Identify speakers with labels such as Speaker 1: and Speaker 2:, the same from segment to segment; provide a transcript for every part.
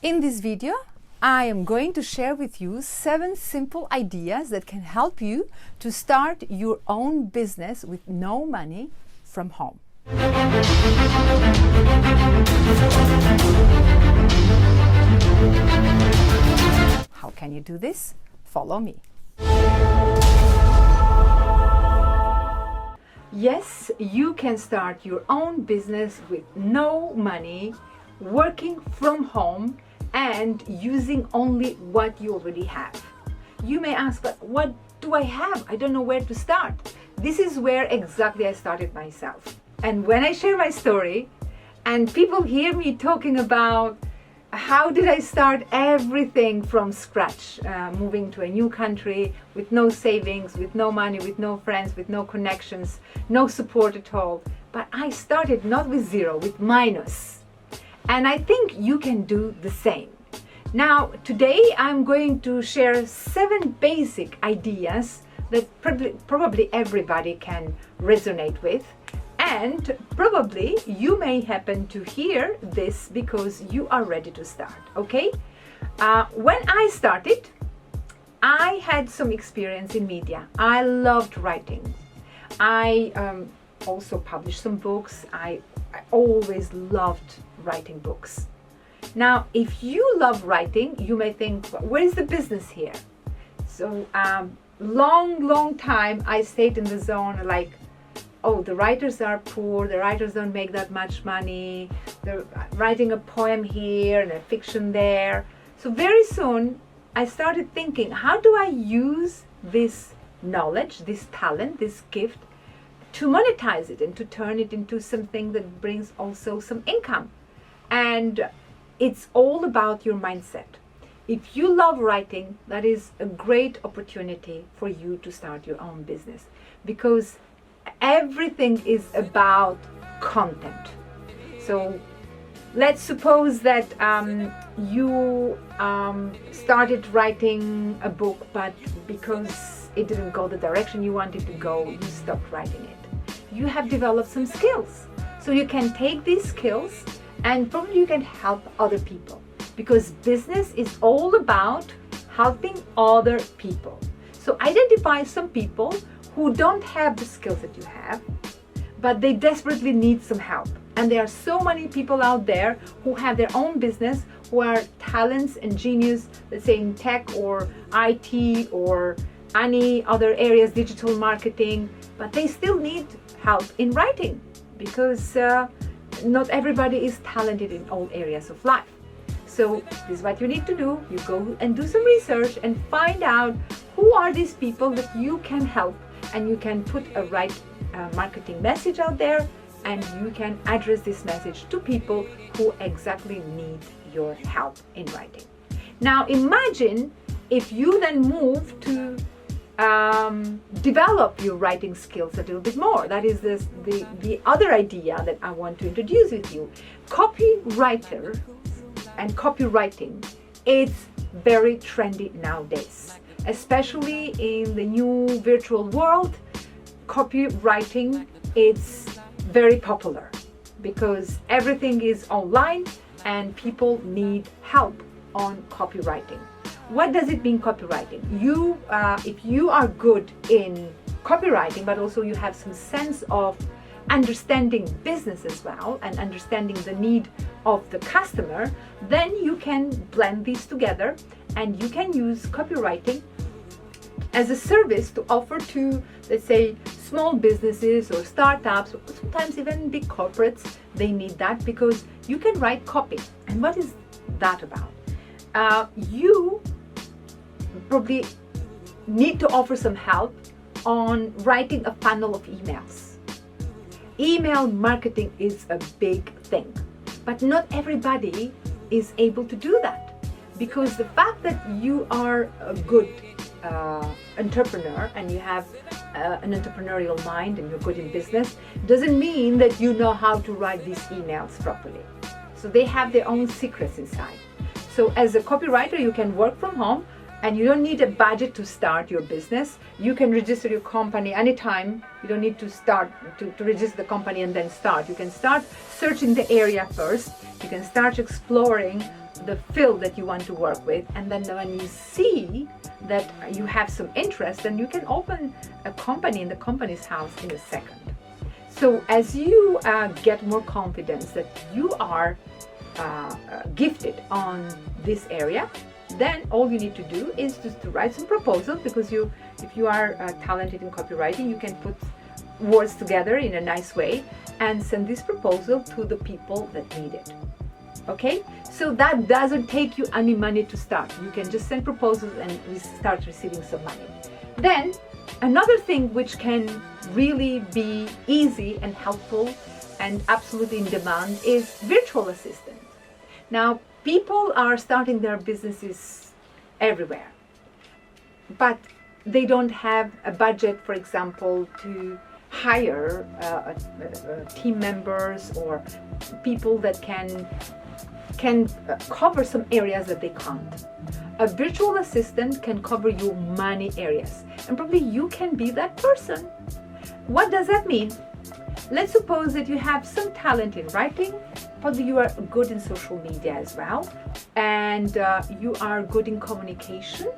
Speaker 1: In this video, I am going to share with you 7 simple ideas that can help you to start your own business with no money from home. How can you do this? Follow me. Yes, you can start your own business with no money, working from home, and using only what you already have. You may ask, but what do I have? I don't know where to start. This is where exactly I started myself. And when I share my story and people hear me talking about how did I start everything from scratch, moving to a new country with no savings, with no money, with no friends, with no connections, no support at all. But I started not with zero, with minus. And I think you can do the same. Now, today I'm going to share 7 basic ideas that probably everybody can resonate with. And probably you may happen to hear this because you are ready to start, okay? When I started, I had some experience in media. I loved writing. I also published some books. I always loved writing books. Now, if you love writing, you may think, where is the business here? So, long time I stayed in the zone like, oh, the writers are poor, the writers don't make that much money, they're writing a poem here and a fiction there. So very soon I started thinking, how do I use this knowledge, this talent, this gift to monetize it and to turn it into something that brings also some income? And it's all about your mindset. If you love writing, that is a great opportunity for you to start your own business, because everything is about content. So let's suppose that you started writing a book, but because it didn't go the direction you wanted to go, you stopped writing it. You have developed some skills. So you can take these skills and probably you can help other people, because business is all about helping other people. So identify some people who don't have the skills that you have, but they desperately need some help. And there are so many people out there who have their own business, who are talents and genius, let's say in tech or IT or any other areas, digital marketing, but they still need help in writing, because not everybody is talented in all areas of life. So this is what you need to do. You go and do some research and find out who are these people that you can help, and you can put a right marketing message out there, and you can address this message to people who exactly need your help in writing. Now imagine if you then move to develop your writing skills a little bit more. That is the other idea that I want to introduce with you. Copywriter and copywriting, it's very trendy nowadays, especially in the new virtual world. Copywriting, it's very popular because everything is online and people need help on copywriting. What does it mean, copywriting? If you are good in copywriting, but also you have some sense of understanding business as well and understanding the need of the customer, then you can blend these together and you can use copywriting as a service to offer to, let's say, small businesses or startups, or sometimes even big corporates. They need that because you can write copy. And what is that about? You probably need to offer some help on writing a funnel of emails. Email marketing is a big thing, but not everybody is able to do that, because the fact that you are a good entrepreneur and you have an entrepreneurial mind and you're good in business doesn't mean that you know how to write these emails properly. So they have their own secrets inside. So as a copywriter, you can work from home and you don't need a budget to start your business. You can register your company anytime. You don't need to start to register the company and then start. You can start searching the area first. You can start exploring the field that you want to work with, and then when you see that you have some interest, then you can open a company in the company's house in a second. So as you get more confidence that you are gifted on this area, then all you need to do is just to write some proposals, because if you are talented in copywriting, you can put words together in a nice way and send this proposal to the people that need it. Okay, so that doesn't take you any money to start. You can just send proposals and start receiving some money. Then another thing which can really be easy and helpful and absolutely in demand is virtual assistant. Now, people are starting their businesses everywhere, but they don't have a budget, for example, to hire team members or people that can cover some areas that they can't. A virtual assistant can cover you many areas, and probably you can be that person. What does that mean? Let's suppose that you have some talent in writing, probably you are good in social media as well, and you are good in communication,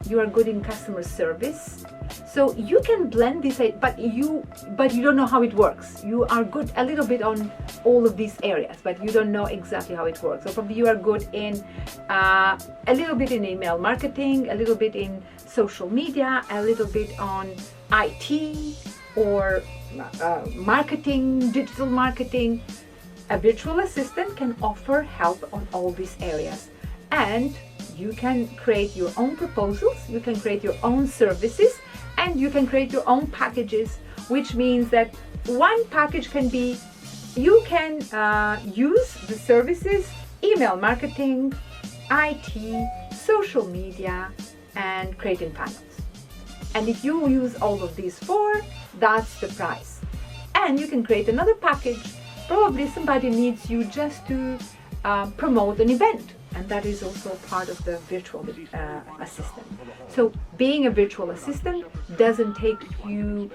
Speaker 1: you are good in customer service. So you can blend this, but you don't know how it works. You are good a little bit on all of these areas, but you don't know exactly how it works. So probably you are good in a little bit in email marketing, a little bit in social media, a little bit on IT or marketing, digital marketing. A virtual assistant can offer help on all these areas, and you can create your own proposals, you can create your own services, and you can create your own packages, which means that one package can be, you can use the services, email marketing, IT, social media, and creating panels. And if you use all of these four, that's the price. And you can create another package. Probably somebody needs you just to promote an event, and that is also part of the virtual assistant. So being a virtual assistant doesn't take you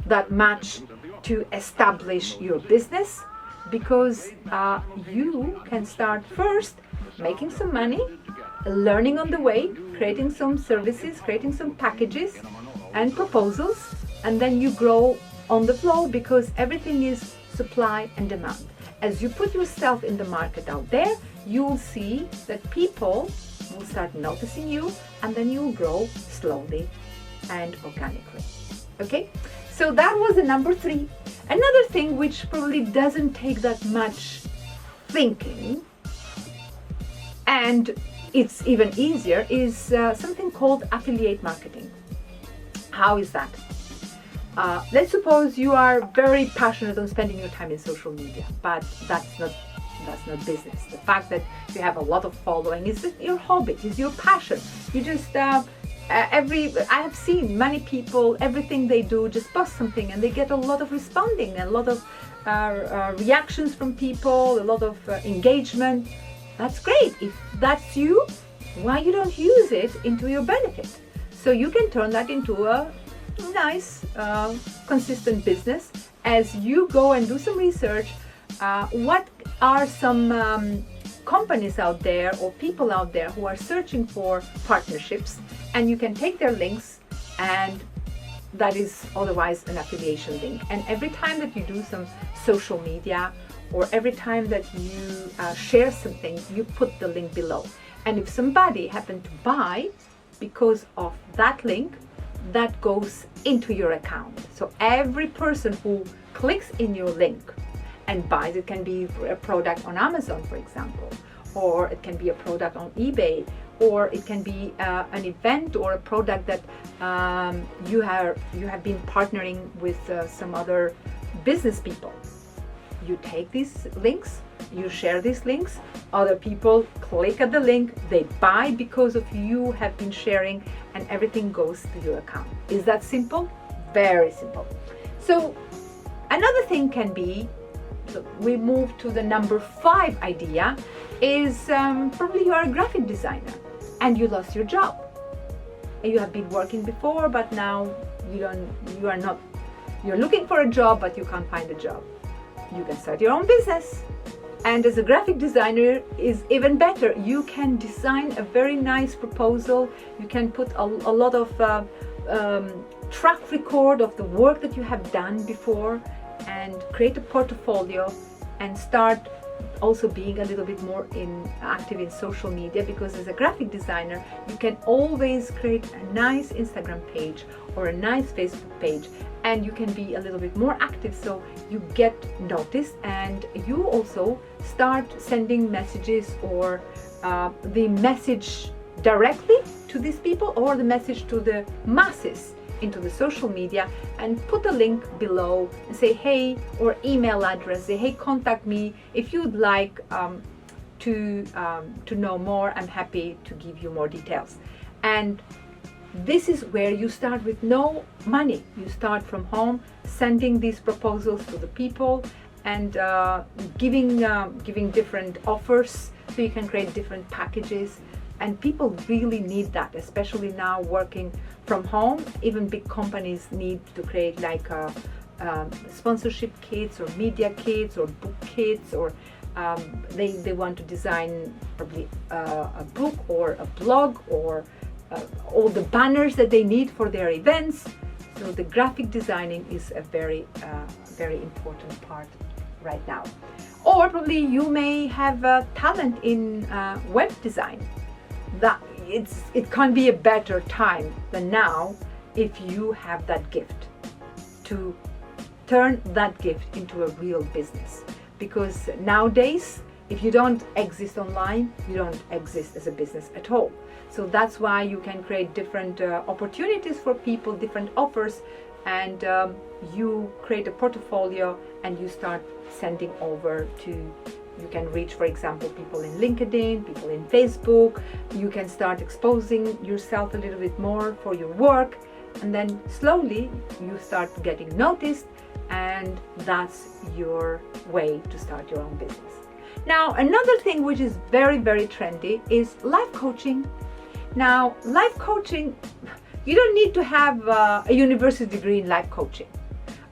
Speaker 1: that much to establish your business, because you can start first making some money, learning on the way, creating some services, creating some packages and proposals, and then you grow on the flow, because everything is supply and demand. As you put yourself in the market out there, you will see that people will start noticing you, and then you will grow slowly and organically. Okay, so that was the number 3. Another thing which probably doesn't take that much thinking, and it's even easier, is something called affiliate marketing. How is that? Let's suppose you are very passionate on spending your time in social media, but that's not business. The fact that you have a lot of following is your hobby, is your passion. You just I have seen many people, everything they do, just post something and they get a lot of responding, a lot of reactions from people, a lot of engagement. That's great. If that's you, why you don't use it into your benefit? So you can turn that into a nice, consistent business as you go and do some research. What are some companies out there or people out there who are searching for partnerships, and you can take their links, and that is otherwise an affiliation link. And every time that you do some social media, or every time that you share something, you put the link below. And if somebody happened to buy because of that link, that goes into your account. So every person who clicks in your link and buys, it can be a product on Amazon, for example, or it can be a product on eBay, or it can be an event or a product that you have been partnering with some other business people. You take these links, you share these links, other people click at the link, they buy because of you have been sharing, and everything goes to your account. Is that simple? Very simple. So another thing can be, so we move to the number 5 idea, is probably you are a graphic designer and you lost your job. You have been working before, but now you're looking for a job, but you can't find a job. You can start your own business. And as a graphic designer is even better. You can design a very nice proposal. You can put a lot of track record of the work that you have done before and create a portfolio and start also being a little bit more active in social media, because as a graphic designer you can always create a nice Instagram page or a nice Facebook page, and you can be a little bit more active so you get noticed, and you also start sending messages or the message directly to these people or the message to the masses into the social media, and put a link below and say hey, or email address, say hey, contact me if you'd like to know more. I'm happy to give you more details. And this is where you start with no money. You start from home, sending these proposals to the people and giving different offers so you can create different packages. And people really need that, especially now working from home. Even big companies need to create like sponsorship kits or media kits or book kits, or they want to design probably a book or a blog or all the banners that they need for their events. So the graphic designing is a very important part right now. Or probably you may have talent in web design. That it can't be a better time than now if you have that gift, to turn that gift into a real business. Because nowadays, if you don't exist online, you don't exist as a business at all. So that's why you can create different opportunities for people, different offers, and you create a portfolio and you start sending over to. You can reach, for example, people in LinkedIn, people in Facebook. You can start exposing yourself a little bit more for your work, and then slowly you start getting noticed, and that's your way to start your own business. Now, another thing which is very trendy is life coaching. Now, life coaching, you don't need to have a university degree in life coaching.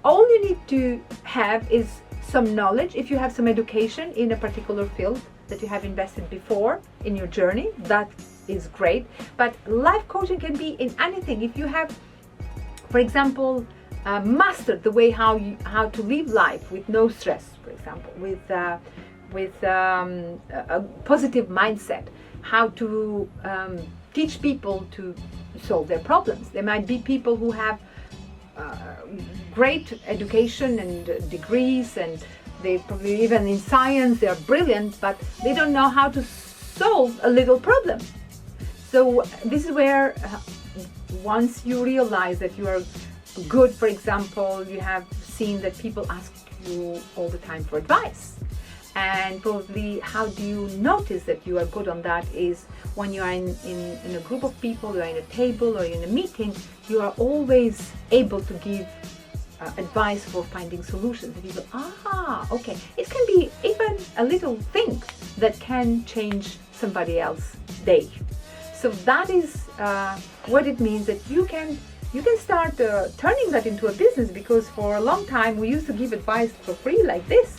Speaker 1: All you need to have is some knowledge. If you have some education in a particular field that you have invested before in your journey, that is great. But life coaching can be in anything. If you have, for example, mastered the way how to live life with no stress, for example, with a positive mindset, how to teach people to solve their problems. There might be people who have great education and degrees, and they probably even in science they're brilliant, but they don't know how to solve a little problem. So this is where once you realize that you are good, for example, you have seen that people ask you all the time for advice. And probably how do you notice that you are good on that is when you are in a group of people, you are in a table or in a meeting, you are always able to give advice for finding solutions. And people, okay. It can be even a little thing that can change somebody else's day. So that is what it means, that you can start turning that into a business, because for a long time we used to give advice for free like this.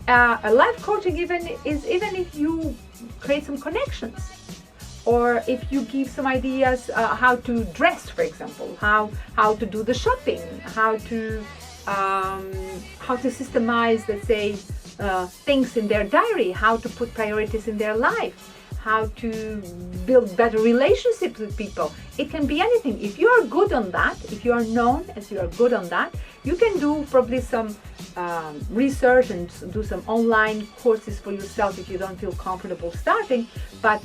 Speaker 1: A life coaching even if you create some connections, or if you give some ideas how to dress, for example, how to do the shopping, how to systemize, let's say, things in their diary, how to put priorities in their life, how to build better relationships with people. It can be anything. If you are good on that, if you are known as you are good on that, you can do probably some research and do some online courses for yourself if you don't feel comfortable starting. But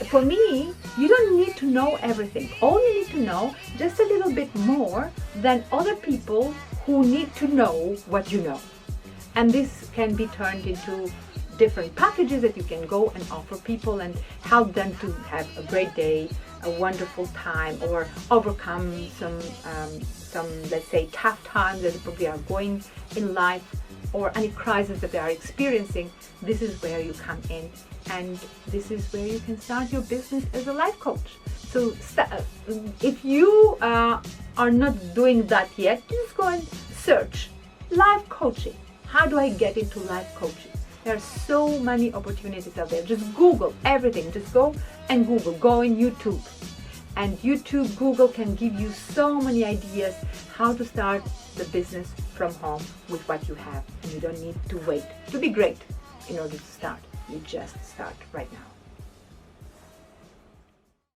Speaker 1: for me, you don't need to know everything. All you need to know just a little bit more than other people who need to know what you know. And this can be turned into different packages that you can go and offer people and help them to have a great day, a wonderful time, or overcome some let's say tough times that they probably are going in life, or any crisis that they are experiencing. This is where you come in, and this is where you can start your business as a life coach. So if you are not doing that yet, just go and search life coaching. How do I get into life coaching? There are so many opportunities out there. Just Google everything. Just go and Google. Go in YouTube. And YouTube, Google can give you so many ideas how to start the business from home with what you have. And you don't need to wait to be great in order to start. You just start right now.